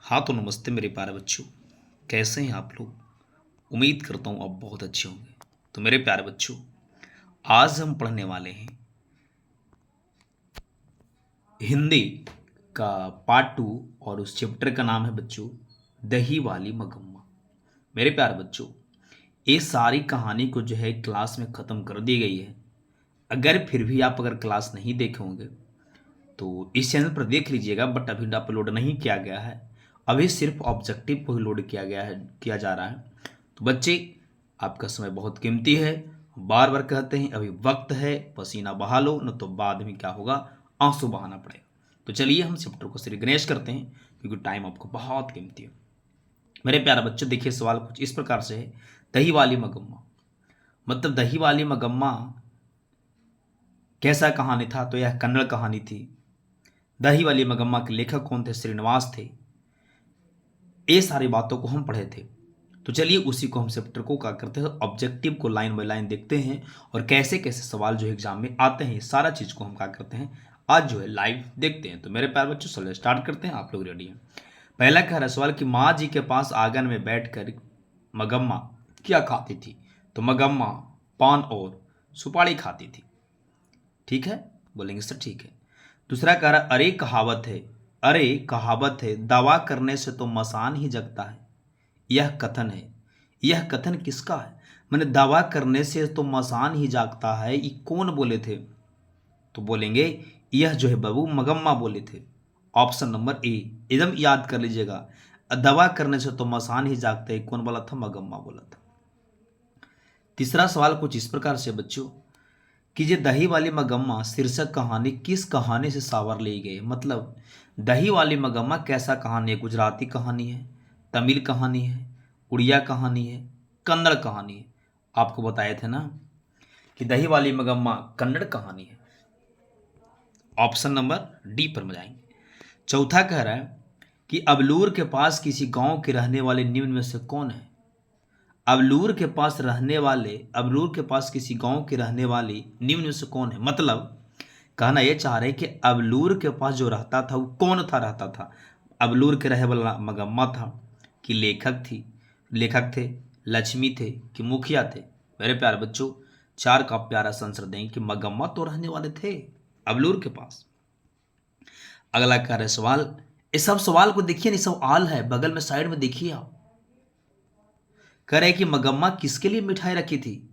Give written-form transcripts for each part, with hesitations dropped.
हाँ तो नमस्ते मेरे प्यारे बच्चों। कैसे हैं आप लोग। उम्मीद करता हूँ आप बहुत अच्छे होंगे। तो मेरे प्यारे बच्चों, आज हम पढ़ने वाले हैं हिंदी का पार्ट 2 और उस चैप्टर का नाम है बच्चों दही वाली मगम्मा। मेरे प्यारे बच्चों, ये सारी कहानी को जो है क्लास में ख़त्म कर दी गई है। अगर फिर भी आप अगर क्लास नहीं देखे होंगे तो इस चैनल पर देख लीजिएगा, बट अभी अपलोड नहीं किया गया है। अभी सिर्फ ऑब्जेक्टिव को ही लोड किया जा रहा है। तो बच्चे, आपका समय बहुत कीमती है। बार बार कहते हैं अभी वक्त है, पसीना बहा लो, न तो बाद में क्या होगा, आंसू बहाना पड़ेगा। तो चलिए हम चैप्टर को श्री गणेश करते हैं, क्योंकि टाइम आपको बहुत कीमती है। मेरे प्यारे बच्चों, देखिए सवाल कुछ इस प्रकार से है। दही वाली मगम्मा मतलब दही वाली मगम्मा कैसा कहानी था? तो यह कन्नड़ कहानी थी। दही वाली मगम्मा के लेखक कौन थे? श्रीनिवास थे। ये सारी बातों को हम पढ़े थे। तो चलिए उसी को हम चैप्टर को क्या करते हैं, ऑब्जेक्टिव को लाइन बाय लाइन देखते हैं और कैसे कैसे सवाल जो एग्जाम में आते हैं, सारा चीज को हम क्या करते हैं आज जो है लाइव देखते हैं। तो मेरे प्यारे बच्चों चलिए स्टार्ट करते हैं। आप लोग रेडी हैं? पहला कह रहा है सवाल कि माँ जी के पास आंगन में बैठकर मगम्मा क्या खाती थी? तो मगम्मा पान और सुपारी खाती थी। ठीक है, बोलेंगे सर ठीक है। दूसरा कह रहा अरे कहावत है दवा करने से तो मसान ही जगता है। यह कथन है। यह कथन किसका है? मैंने दवा करने से तो मसान ही जागता है, ये कौन बोले थे? तो बोलेंगे यह जो है बाबू मगम्मा बोले थे। ऑप्शन नंबर ए एकदम याद कर लीजिएगा। दवा करने से तो मसान ही जागता है, कौन बोला था? मगम्मा बोला था। तीसरा सवाल कुछ इस प्रकार से बच्चों कि ये दही वाली मगम्मा शीर्षक कहानी किस कहानी से सावर ली गई? मतलब दही वाली मगम्मा कैसा कहानी है? गुजराती कहानी है, तमिल कहानी है, उड़िया कहानी है, कन्नड़ कहानी है? आपको बताए थे ना कि दही वाली मगम्मा कन्नड़ कहानी है। ऑप्शन नंबर डी पर में जाएंगे। चौथा कह रहा है कि अबलूर के पास किसी गांव के रहने वाले निम्न में से कौन है? अबलूर के पास किसी गांव के रहने वाली निम्न में से कौन है? मतलब कहना यह चाह रहे कि अबलूर के पास जो रहता था वो कौन था? रहता था अबलूर के रहे वाला मगम्मा था कि लेखक थे, लक्ष्मी थे कि मुखिया थे? मेरे प्यारे बच्चों, चार का प्यारा आंसर दें कि मगम्मा तो रहने वाले थे अबलूर के पास। अगला कह रहे सवाल, इस सब सवाल को देखिए, नहीं सब आल है बगल में साइड में देखिए आप। कह रहे कि मगम्मा किसके लिए मिठाई रखी थी?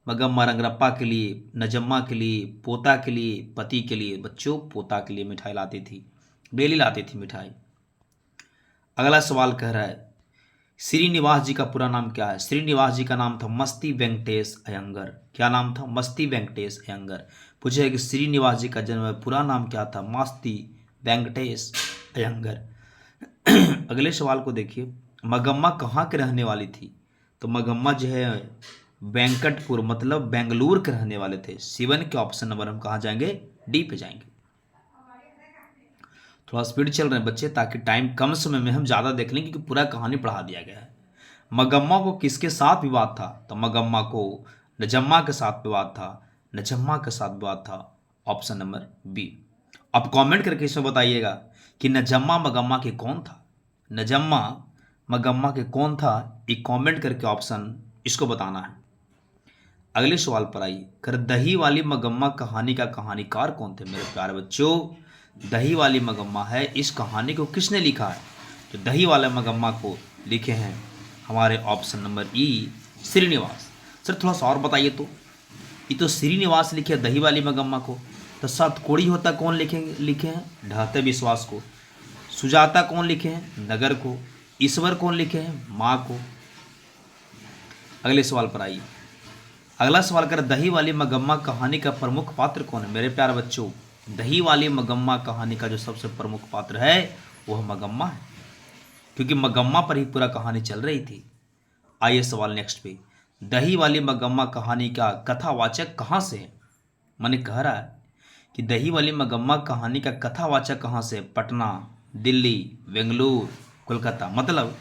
मगम्मा रंगरप्पा के लिए, नजम्मा के लिए, पोता के लिए, पति के लिए। बच्चों, पोता के लिए मिठाई लाती थी, डेली लाती थी मिठाई। अगला सवाल कह रहा है श्रीनिवास जी का पूरा नाम क्या है? श्रीनिवास जी का नाम था मस्ती वेंकटेश अयंगर। क्या नाम था? मस्ती वेंकटेश अयंगर। पूछे कि श्रीनिवास जी का जन्म पूरा नाम क्या था? मस्ती वेंकटेश अयंगर। अगले सवाल को देखिए, मगम्मा कहाँ के रहने वाली थी? तो मगम्मा जो है वेंकटपुर मतलब बेंगलुरु के रहने वाले थे। सिवन के ऑप्शन नंबर हम कहाँ जाएंगे? डी पे जाएंगे। थोड़ा स्पीड चल रहे हैं बच्चे, ताकि टाइम कम समय में हम ज़्यादा देख लें, क्योंकि पूरा कहानी पढ़ा दिया गया है। मगम्मा को किसके साथ विवाद था? तो मगम्मा को नजम्मा के साथ विवाद था। नजम्मा के साथ विवाद था। Option number B. अब कमेंट करके इसमें बताइएगा कि नजम्मा मगम्मा के कौन था? नजम्मा मगम्मा के कौन था? एक कमेंट करके ऑप्शन इसको बताना है। अगले सवाल पर आइए, कर दही वाली मगम्मा कहानी का कहानीकार कौन थे? मेरे प्यारे बच्चों, दही वाली मगम्मा है, इस कहानी को किसने लिखा है? तो दही वाले मगम्मा को लिखे हैं हमारे option number E Srinivas. Sir थोड़ा सा और बताइए। तो ये तो श्रीनिवास लिखे दही वाली मगम्मा को, तो सतकोड़ी होता कौन लिखे हैं? ढाते विश्वास को। सुजाता कौन लिखे हैं? नगर को। ईश्वर कौन लिखे हैं? माँ को। अगले सवाल पर आइए। अगला सवाल कर दही वाली मगम्मा कहानी का प्रमुख पात्र कौन है? मेरे प्यारे बच्चों, दही वाली मगम्मा कहानी का जो सबसे प्रमुख पात्र है वह मगम्मा है, क्योंकि मगम्मा पर ही पूरा कहानी चल रही थी। आइए सवाल नेक्स्ट पे, दही वाली मगम्मा कहानी का कथावाचक कहाँ से है? मैंने कह रहा है कि दही वाली मगम्मा कहानी का कथावाचक कहाँ से? पटना, दिल्ली, बेंगलुरु, कोलकाता। मतलब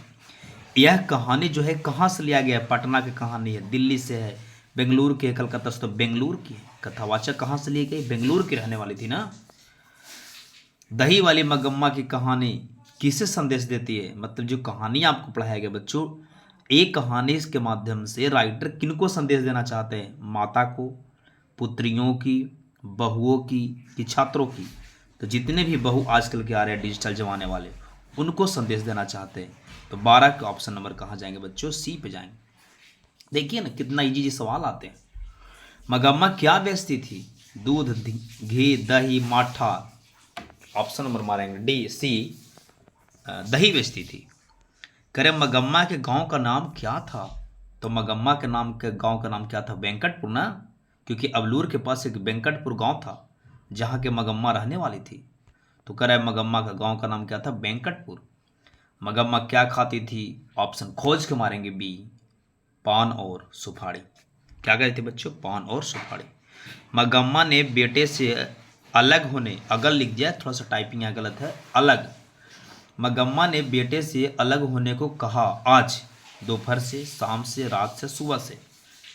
यह कहानी जो है कहाँ से लिया गया है? पटना की कहानी है, दिल्ली से है, बेंगलुरु की है, कलकत्ता से तो बेंगलुरु की है। कथावाचक कहाँ से ली गई? बेंगलुरु की रहने वाली थी ना। दही वाली मगम्मा की कहानी किसे संदेश देती है, मतलब जो कहानी आपको पढ़ाया गया बच्चों, एक कहानी के माध्यम से राइटर किनको संदेश देना चाहते हैं, माता को, पुत्रियों की, बहुओं की, कि छात्रों की। तो जितने भी बहू आजकल के आ रहे हैं डिजिटल जमाने वाले, उनको संदेश देना चाहते हैं। तो 12 के ऑप्शन नंबर कहाँ जाएंगे बच्चों, सी पे जाएंगे। देखिए ना कितना इजी सवाल आते हैं। मगम्मा क्या बेचती थी, दूध, घी, दही, माठा। ऑप्शन नंबर मारेंगे डी सी, दही बेचती थी। करे मगम्मा के गांव का नाम क्या था, तो मगम्मा के नाम के गांव का नाम क्या था, वेंकटपुर ना, क्योंकि अबलूर के पास एक वेंकटपुर गांव था जहां के मगम्मा रहने वाली थी। तो करे मगम्मा का गांव का नाम क्या था, वेंकटपुर। मगम्मा क्या खाती थी, ऑप्शन खोज के मारेंगे बी, पान और सुपारी। क्या कहते थे बच्चों, पान और सुपारी। मगम्मा ने बेटे से अलग होने, अगल लिख दिया, थोड़ा सा टाइपिंग यहाँ गलत है, अलग। मगम्मा ने बेटे से अलग होने को कहा आज, दोपहर से, शाम से, रात से, सुबह से।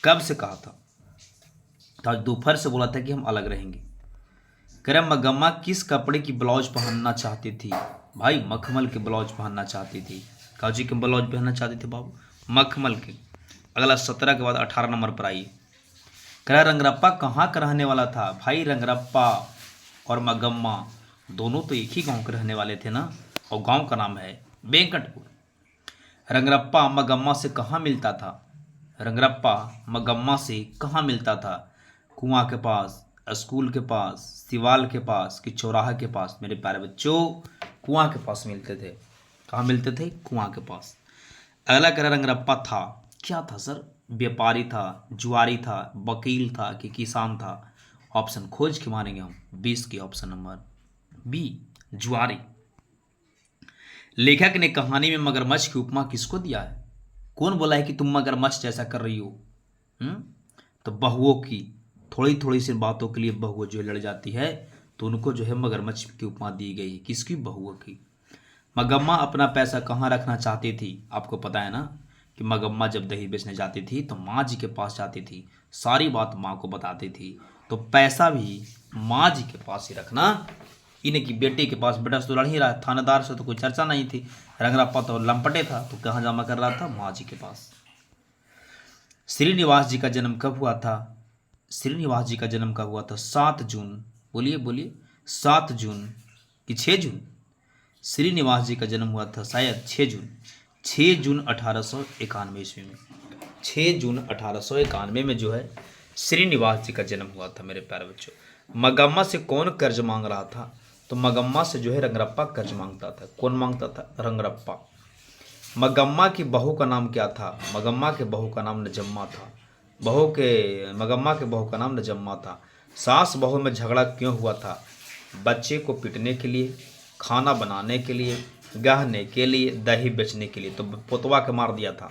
कब से कहा था, तो आज दोपहर से बोला था कि हम अलग रहेंगे। कह रहे मगम्मा किस कपड़े की ब्लाउज पहनना चाहती थी, भाई मखमल के ब्लाउज पहनना चाहती थी। काजी के ब्लाउज पहनना चाहती थी बाबू, मखमल के। अगला 17 के बाद 18 नंबर पर आइए। कह रहा रंगरप्पा कहाँ का रहने वाला था, भाई रंगरप्पा और मगम्मा दोनों तो एक ही गांव के रहने वाले थे ना, और गांव का नाम है वेंकटपुर। रंगरप्पा मगम्मा से कहाँ मिलता था, रंगरप्पा मगम्मा से कहाँ मिलता था, कुआं के पास, स्कूल के पास, सिवाल के पास, कि चौराहा के पास। मेरे प्यारे बच्चों कुआं के पास मिलते थे। कहाँ मिलते थे, कुआं के पास। अगला कह रहा रंगरप्पा था, क्या था सर, व्यापारी था, जुआरी था, वकील था, कि किसान था। ऑप्शन खोज के मारेंगे हम, 20 की ऑप्शन नंबर बी, जुआरी। लेखक ने कहानी में मगरमच्छ की उपमा किसको दिया है, कौन बोला है कि तुम मगरमच्छ जैसा कर रही हो। तो बहुओं की, थोड़ी थोड़ी सी बातों के लिए बहुओं जो लड़ जाती है, तो उनको जो है मगरमच्छ की उपमा दी गई है, किसकी, बहुओं की। मगम्मा अपना पैसा कहाँ रखना चाहती थी, आपको पता है ना कि मगम्मा जब दही बेचने जाती थी तो माँ जी के पास जाती थी, सारी बात माँ को बताती थी। तो पैसा भी माँ जी के पास ही रखना, इन्हें की बेटे के पास। बेटा से तो लड़ ही रहा है, थानेदार से तो कोई चर्चा नहीं थी, रंगरप्पा तो लंपटे था, तो कहाँ जमा कर रहा था, माँ जी के पास। श्रीनिवास जी का जन्म कब हुआ था, श्रीनिवास जी का जन्म कब हुआ था, 7 जून, बोलिए बोलिए, 7 जून कि 6 जून। श्रीनिवास जी का जन्म हुआ था शायद 6 जून, 6 जून 1891 ईस्वी में। 6 जून 1891 में जो है श्रीनिवास जी का जन्म हुआ था मेरे प्यारे बच्चों। मगम्मा से कौन कर्ज मांग रहा था, तो मगम्मा से जो है रंगरप्पा कर्ज मांगता था। कौन मांगता था, रंगरप्पा। मगम्मा की बहू का नाम क्या था, मगम्मा के बहू का नाम नजम्मा था। मगम्मा के बहू का नाम नजम्मा था। सास बहू में झगड़ा क्यों हुआ था, बच्चे को पीटने के लिए, खाना बनाने के लिए, गहने के लिए, दही बेचने के लिए। तो पोतवा के मार दिया था,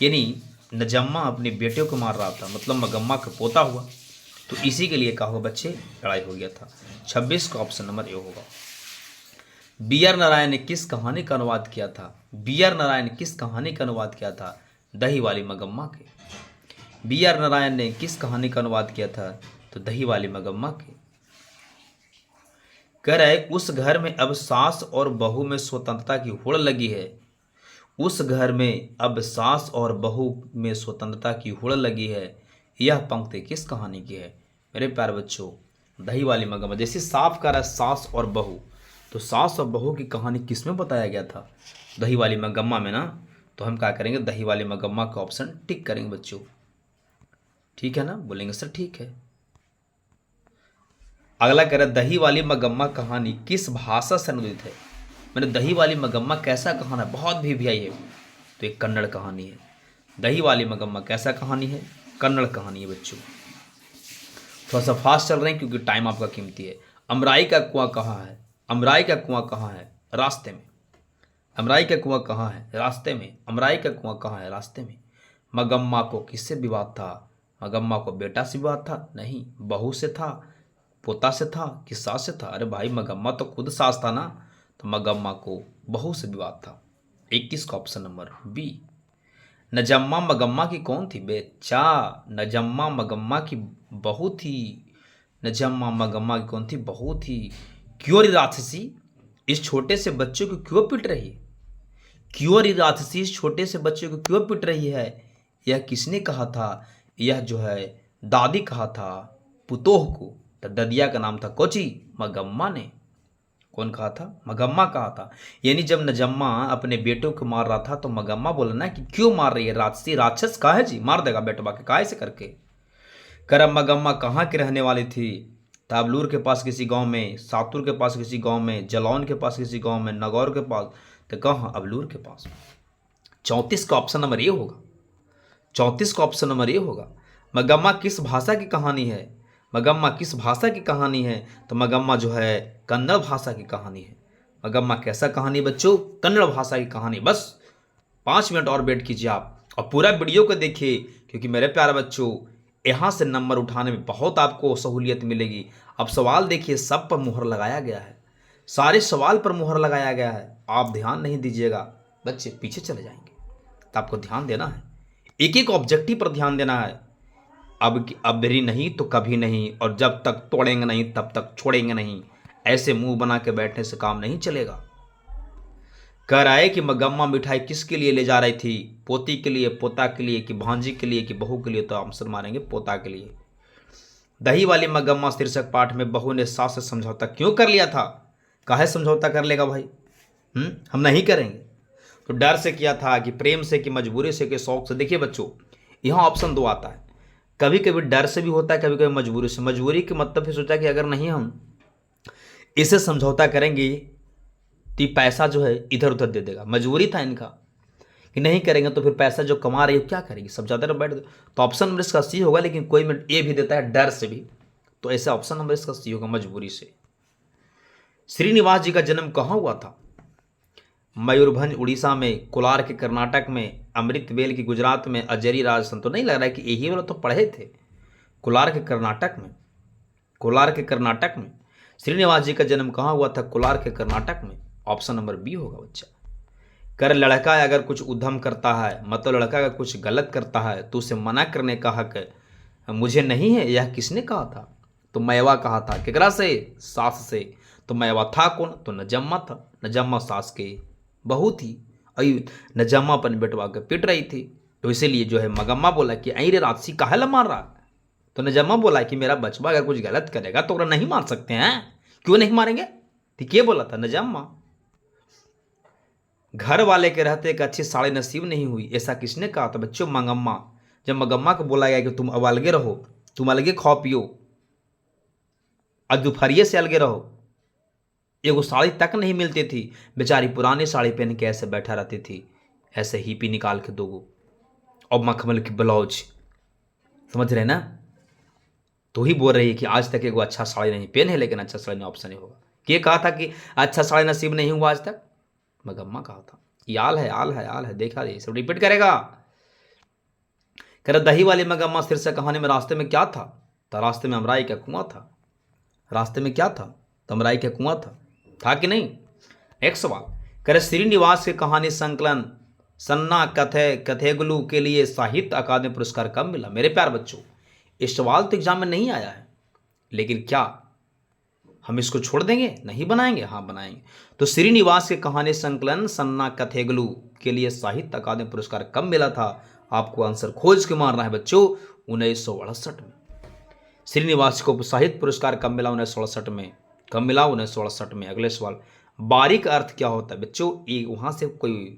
यानी नजम्मा अपने बेटे को मार रहा था, मतलब मगम्मा का पोता हुआ। तो इसी के लिए क्या हुआ बच्चे, लड़ाई हो गया था। 26 का ऑप्शन नंबर ए होगा। बी आर नारायण ने किस कहानी का अनुवाद किया था, बी आर नारायण किस कहानी का अनुवाद किया था, दही वाली मगम्मा के। बी आर नारायण ने किस कहानी का अनुवाद किया था, तो दही वाली मगम्मा के। कह रहा है उस घर में अब सास और बहू में स्वतंत्रता की होड़ लगी है, उस घर में अब सास और बहू में स्वतंत्रता की होड़ लगी है। यह पंक्ति किस कहानी की है, मेरे प्यारे बच्चों, दही वाली मगम्मा। जैसे साफ कर रहा है सास और बहू, तो सास और बहू की कहानी किस में बताया गया था, दही वाली मगम्मा में ना। तो हम क्या करेंगे, दही वाली मगम्मा का ऑप्शन टिक करेंगे बच्चों। ठीक है ना, बोलेंगे सर ठीक है। अगला कह रहा है दही वाली मगम्मा कहानी किस भाषा से अनुदित है। मैंने दही वाली मगम्मा कैसा कहानी है, बहुत भी आई है, तो एक कन्नड़ कहानी है। दही वाली मगम्मा कैसा कहानी है, कन्नड़ कहानी है बच्चों। थोड़ा सा फास्ट चल रहे हैं क्योंकि टाइम आपका कीमती है। अमराई का कुआं कहाँ है, अमराई का कुआं कहाँ है, रास्ते में। अमराई का कुआं कहाँ है, रास्ते में। अमराई का कुआं कहाँ है, रास्ते में। मगम्मा को किससे विवाद था, मगम्मा को बेटा से विवाद था, नहीं, बहू से था, पोता से था, कि सास से था। अरे भाई मगम्मा तो खुद सास था ना, तो मगम्मा को बहू से विवाद था। 21 का ऑप्शन नंबर बी। नजम्मा मगम्मा की कौन थी बेचा, नजम्मा मगम्मा की बहू थी। नजम्मा मगम्मा की कौन थी, बहू थी। क्यों राक्षसी, इस छोटे से बच्चे को क्यों पिट रही है? क्यों ये राक्षसी इस छोटे से बच्चे को क्यों पिट रही है? यह किसने कहा था? यह जो है दादी कहा था पुतोह को। तो ददिया का नाम था कोची, मगम्मा ने। कौन कहा था? मगम्मा कहा था। यानी जब नजम्मा अपने बेटों को मार रहा था तो मगम्मा बोला ना कि क्यों मार रही है राक्षसी, राक्षस कहा है जी, मार देगा बेटवा के काहे से करके। करम मगम्मा कहाँ की रहने वाली थी? ताबलूर के पास किसी गांव में, सातुर के पास किसी गांव में, जलौन के पास किसी गांव में, नगौर के पास, तो कहाँ? अबलूर के पास। 34 का ऑप्शन नंबर ए होगा। 34 का ऑप्शन नंबर ए होगा। मगम्मा किस भाषा की कहानी है? मगम्मा किस भाषा की कहानी है? तो मगम्मा जो है कन्नड़ भाषा की कहानी है। मगम्मा कैसा कहानी बच्चों? कन्नड़ भाषा की कहानी। बस 5 मिनट और वेट कीजिए आप और पूरा वीडियो को देखिए, क्योंकि मेरे प्यारे बच्चों यहाँ से नंबर उठाने में बहुत आपको सहूलियत मिलेगी। अब सवाल देखिए, सब पर मुहर लगाया गया है, सारे सवाल पर मुहर लगाया गया है। आप ध्यान नहीं दीजिएगा बच्चे पीछे चले जाएंगे। तो आपको ध्यान देना है, एक एक ऑब्जेक्टिव पर ध्यान देना है। अब भी नहीं तो कभी नहीं, और जब तक तोड़ेंगे नहीं तब तक छोड़ेंगे नहीं। ऐसे मुंह बना के बैठने से काम नहीं चलेगा। कह रहा है कि मगम्मा मिठाई किसके लिए ले जा रही थी? पोती के लिए, पोता के लिए, कि भांजी के लिए, कि बहू के लिए? तो आंसर मारेंगे पोता के लिए। दही वाली मगम्मा शीर्षक पाठ में बहू ने सास से समझौता क्यों कर लिया था? काहे समझौता कर लेगा भाई? हम नहीं करेंगे। तो डर से किया था, कि प्रेम से, कि मजबूरी से, कि शौक से? देखिए बच्चों, यहाँ ऑप्शन 2 आता है। कभी कभी डर से भी होता है, कभी कभी मजबूरी से। मजबूरी के मतलब फिर सोचा कि अगर नहीं हम इसे समझौता करेंगे तो पैसा जो है इधर उधर दे देगा। मजबूरी था इनका कि नहीं करेंगे तो फिर पैसा जो कमा रही है क्या करेगी, समझौता में बैठ। तो ऑप्शन नंबर इसका सी होगा, लेकिन कोई मिनट ए भी देता है डर से भी, तो ऐसा ऑप्शन नंबर इसका सी होगा, मजबूरी से। श्रीनिवास जी का जन्म कहाँ हुआ था? मयूरभंज उड़ीसा में, कोलार के कर्नाटक में, अमृतवेल की गुजरात में, अजरी राजस्थान। तो नहीं लग रहा है कि यही वाला तो पढ़े थे। कोलार के कर्नाटक में, कोलार के कर्नाटक में श्रीनिवास जी का जन्म कहाँ हुआ था? कोलार के कर्नाटक में। ऑप्शन नंबर बी होगा बच्चा। कर लड़का अगर कुछ उद्यम करता है, मतलब लड़का अगर कुछ गलत करता है तो उसे मना करने का हक मुझे नहीं है, यह किसने कहा था? तो मैवा कहा था। केकरा से? सास से। तो मैवा था कौन? तो नजम्मा था। नजम्मा सास के बहू थी। अई नजम्मा अपन बेटवा के पिट रही थी, तो इसीलिए जो है मगम्मा बोला कि अरे राक्षसी काहे ला मार रहा? तो नजम्मा बोला कि मेरा बचवा अगर कुछ गलत करेगा तो नहीं मार सकते हैं। क्यों नहीं मारेंगे? ठीक ये बोला था नजम्मा। घर वाले के रहते एक अच्छी साड़ी नसीब नहीं हुई, ऐसा किसने कहा था बच्चों? मगम्मा। जब मगम्मा को बोला गया कि तुम अब अलगे रहो, तुम अलगे खाओ पियो, और दोपहरिए से अलगे रहो, एगो साड़ी तक नहीं मिलती थी। बेचारी पुरानी साड़ी पहन के ऐसे बैठा रहती थी, ऐसे हीपी निकाल के दोगो, और मखमल की ब्लाउज। समझ रहे ना? तो ही बोल रही है कि आज तक एगो अच्छा साड़ी नहीं पहने, लेकिन अच्छा साड़ी नहीं ऑप्शन नहीं होगा। ये कहा था कि अच्छा साड़ी नसीब नहीं हुआ आज तक? मगम्मा कहा था। ये आल है, आल है, आल है, देखा ये सब रिपीट करेगा। कह रहा दही वाली मगम्मा शीर्षक कहानी में रास्ते में क्या था? तो रास्ते में अमराई का कुआं था। रास्ते में क्या था? तो अमराई का कुआं था कि नहीं? एक सवाल। कह रहे श्रीनिवास के कहानी संकलन सन्ना कथे कथेगुलू के लिए साहित्य अकादमी पुरस्कार कब मिला? मेरे प्यार बच्चों, इस सवाल तो एग्जाम में नहीं आया है, लेकिन क्या हम इसको छोड़ देंगे? नहीं बनाएंगे? हाँ बनाएंगे। तो श्रीनिवास के कहानी संकलन सन्ना कथेगलू के लिए साहित्य अकादमी पुरस्कार कब मिला था? आपको आंसर खोज के मारना है बच्चों। 1968 में। श्रीनिवास को साहित्य पुरस्कार कब मिला? 1968 में। कब मिला? 1968 में। अगले सवाल, बारीक अर्थ क्या होता है बच्चों? ये वहां से कोई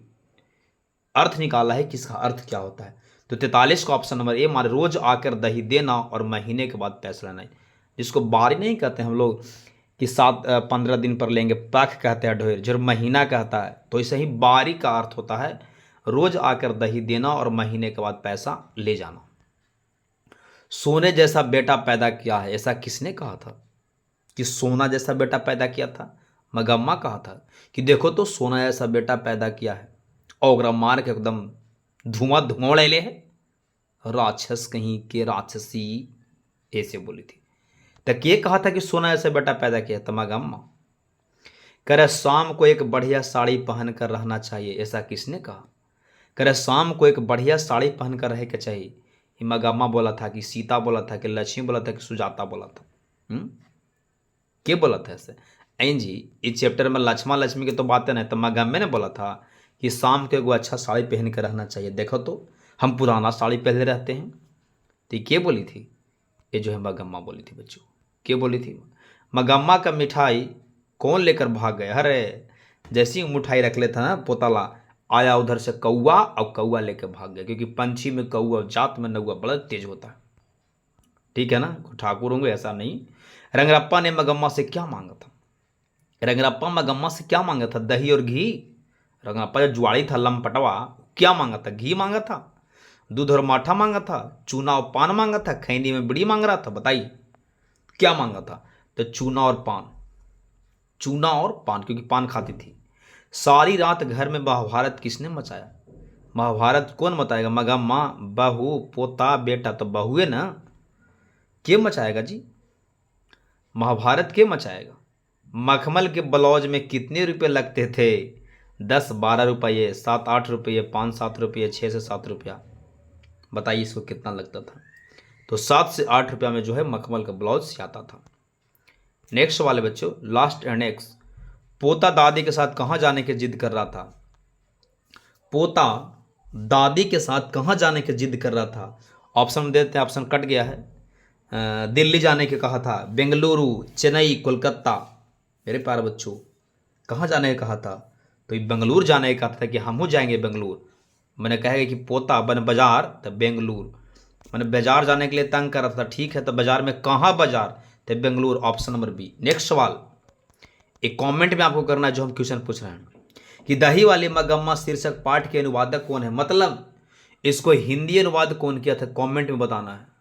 अर्थ निकाला है, किसका अर्थ क्या होता है? तो 43 का ऑप्शन नंबर ए मारे, रोज आकर दही देना और महीने के बाद पैसा लेना। जिसको बारी नहीं कहते हम लोग कि 15 दिन पर लेंगे, पख कहते हैं ढेर, जो महीना कहता है, तो ऐसे ही बारी का अर्थ होता है रोज आकर दही देना और महीने के बाद पैसा ले जाना। सोने जैसा बेटा पैदा किया है, ऐसा किसने कहा था कि सोना जैसा बेटा पैदा किया था? मगम्मा कहा था कि देखो तो सोना जैसा बेटा पैदा किया है, और मार के एकदम धुआं धुआं ले है। राक्षस कहीं के राक्षसी, ऐसे बोली थी। तक ये कहा था कि सोना ऐसा बेटा पैदा किया था मगम्मा। कह रहे शाम को एक बढ़िया साड़ी पहन कर रहना चाहिए, ऐसा किसने कहा? कह रहे शाम को एक बढ़िया साड़ी पहन कर रहे के चाहिए। मगम्मा बोला था, कि सीता बोला था, कि लक्ष्मी बोला था, कि सुजाता बोला था? के बोला था ऐसे? ऐन जी इस चैप्टर में लक्ष्मा लक्ष्मी की तो बातें नहीं, तो मगम्मे ने बोला था कि शाम को एगो अच्छा साड़ी पहन कर रहना चाहिए। देखो तो हम पुराना साड़ी पहले रहते हैं। तो ये बोली थी, ये जो है मगम्मा बोली थी बच्चों। क्या बोली थी? मगम्मा का मिठाई कौन लेकर भाग गया? अरे जैसी ही मिठाई रख लेता ना पोताला, आया उधर से कौआ और कौआ लेकर भाग गया, क्योंकि पंछी में कौआ जात में नौआ बड़ा तेज होता है। ठीक है ना, ठाकुर होंगे ऐसा नहीं। रंगरप्पा ने मगम्मा से क्या मांगा था? रंगरप्पा मगम्मा से क्या मांगा था? दही और घी। रंगरप्पा जो जुआड़ी था लंपटवा, क्या मांगा था? घी मांगा था, दूध और माठा मांगा था, चूना और पान मांगा था, खैनी में बीड़ी मांग रहा था? बताइए क्या मांगा था? तो चूना और पान, चूना और पान, क्योंकि पान खाती थी। सारी रात घर में महाभारत किसने मचाया? महाभारत कौन मचाएगा? मगम्मा। बहू, पोता, बेटा तो बहुए ना, के मचाएगा जी? महाभारत के मचाएगा? मखमल के ब्लाउज में कितने रुपए लगते थे? 10-12 रुपये, 7-8 रुपये, 5-7 रुपये, 6 से 7 रुपया। बताइए इसको कितना लगता था? तो 7 से 8 रुपया में जो है मखमल का ब्लाउज सियाता था। नेक्स्ट वाले बच्चों, लास्ट एंड नेक्स्ट, पोता दादी के साथ कहाँ जाने की जिद कर रहा था? पोता दादी के साथ कहाँ जाने की जिद कर रहा था? ऑप्शन देते हैं, ऑप्शन कट गया है। दिल्ली जाने के कहा था, बेंगलुरु, चेन्नई, कोलकाता। मेरे प्यारे बच्चों, कहाँ जाने का कहा था? तो ये बेंगलुरु जाने का कहा था कि हम हो जाएंगे बेंगलुरु। मैंने कहा कि पोता बन बाजार तो बेंगलुरु, मैंने बाजार जाने के लिए तंग कर रहा था। ठीक है, तो बाजार में कहाँ बाजार? तो Bengaluru, option number B. Next सवाल, एक कमेंट में आपको करना है जो हम क्वेश्चन पूछ रहे हैं कि दही वाली मगम्मा शीर्षक पाठ के अनुवादक कौन है? मतलब इसको हिंदी अनुवाद कौन किया था? कमेंट में बताना है।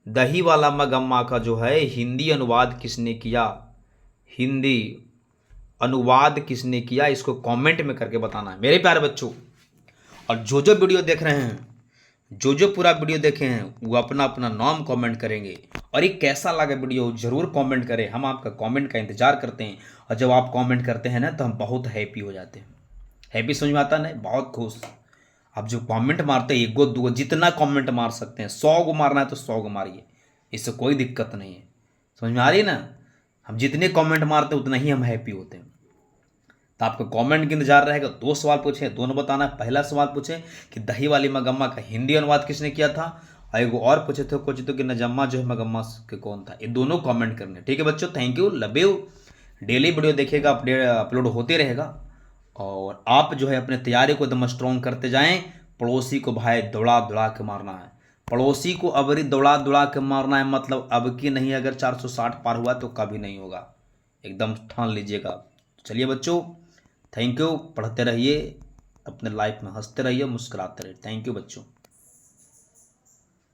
दही वाला मगम्मा का जो है हिंदी अनुवाद किसने किया? हिंदी अनुवाद किसने किया? इसको कमेंट में करके बताना है मेरे प्यारे बच्चों। और जो जो वीडियो देख रहे हैं, जो जो पूरा वीडियो देखे हैं, वो अपना अपना नाम कमेंट करेंगे। और ये कैसा लगा वीडियो जरूर कमेंट करें, हम आपका कमेंट का इंतजार करते हैं। और जब आप कमेंट करते हैं ना तो हम बहुत हैप्पी हो जाते हैं। हैप्पी समझ में आता है ना, बहुत खुश। आप जो कमेंट मारते हैं, 1-2 जितना कमेंट मार सकते हैं, 100 को मारना है तो 100 को मारिए, इससे कोई दिक्कत नहीं है। समझ में आ रही है ना? हम जितने कमेंट मारते हैं उतना ही हम हैप्पी होते हैं। तो आपका कमेंट का इंतजार रहेगा। 2 सवाल पूछे, दोनों बताना। पहला सवाल पूछे कि दही वाली मगम्मा का हिंदी अनुवाद किसने किया था, और एगो और पूछे थे कुछ तो कि नजम्मा जो है मगम्मा के कौन था। ये दोनों कमेंट करने। ठीक है बच्चों, thank you, love you. Daily video देखिएगा, अपलोड होते रहेगा। और आप जो है अपने तैयारी को एकदम स्ट्रॉन्ग करते जाएं। पड़ोसी को भाई दौड़ा दौड़ा के मारना है। पड़ोसी को अबरी दौड़ा दौड़ा के मारना है, मतलब अब की नहीं, अगर 460 पार हुआ तो कभी नहीं होगा, एकदम ठान लीजिएगा। चलिए बच्चों, थैंक यू। पढ़ते रहिए, अपने लाइफ में हंसते रहिए, मुस्कुराते रहिए। थैंक यू बच्चों।